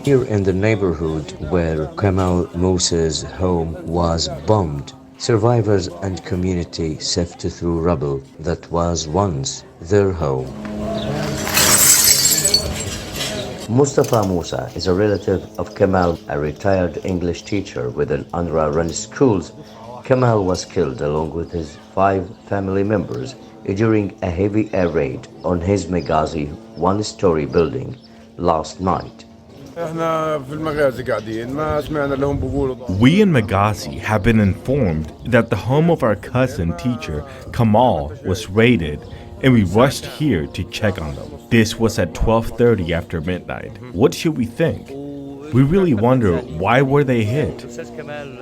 Here in the neighborhood where Kamal Musa's home was bombed, survivors and community sifted through rubble that was once their home. Mustafa Musa is a relative of Kamal, a retired English teacher with an UNRWA-run schools. Kamal was killed along with his 5 family members during a heavy air raid on his Meghazi one-story building last night. We in Meghazi have been informed that the home of our cousin teacher Kamal was raided, and we rushed here to check on them. This was at 12:30 after midnight. What should we think? We really wonder, why were they hit?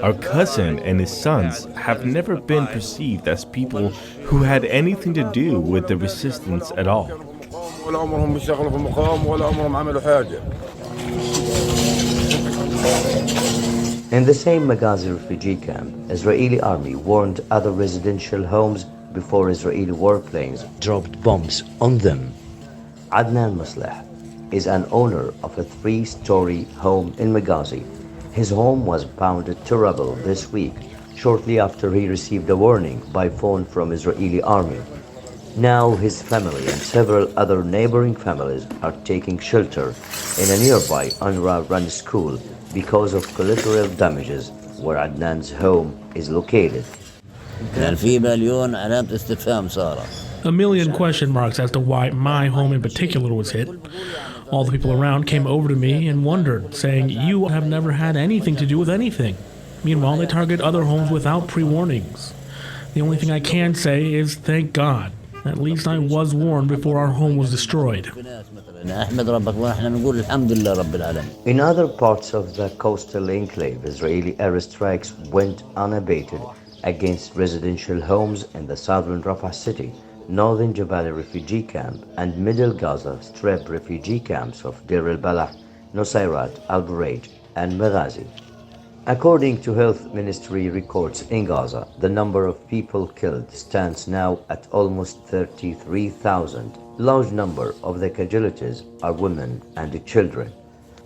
Our cousin and his sons have never been perceived as people who had anything to do with the resistance at all. In the same Meghazi refugee camp, Israeli army warned other residential homes before Israeli warplanes dropped bombs on them. Adnan Masleh is an owner of a 3-story home in Meghazi. His home was pounded to rubble this week, shortly after he received a warning by phone from Israeli army. Now his family and several other neighboring families are taking shelter in a nearby UNRWA-run school because of collateral damages where Adnan's home is located. A million question marks as to why my home in particular was hit. All the people around came over to me and wondered, saying, "You have never had anything to do with anything." Meanwhile, they target other homes without pre-warnings. The only thing I can say is thank God. At least I was warned before our home was destroyed. In other parts of the coastal enclave, Israeli airstrikes went unabated against residential homes in the southern Rafah city, northern Jabalia refugee camp, and middle Gaza Strip refugee camps of Deir el-Balah, Nusayrat, Al-Bureij, and Meghazi. According to Health Ministry records in Gaza, the number of people killed stands now at almost 33,000. Large number of the casualties are women and children.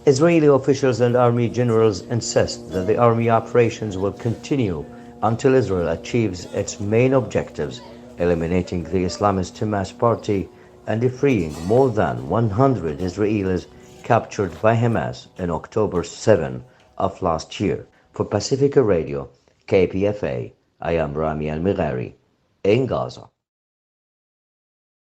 Israeli officials and army generals insist that the army operations will continue until Israel achieves its main objectives, eliminating the Islamist Hamas party and freeing more than 100 Israelis captured by Hamas in October 7 of last year. For Pacifica Radio, KPFA, I am Rami Al-Mighari in Gaza.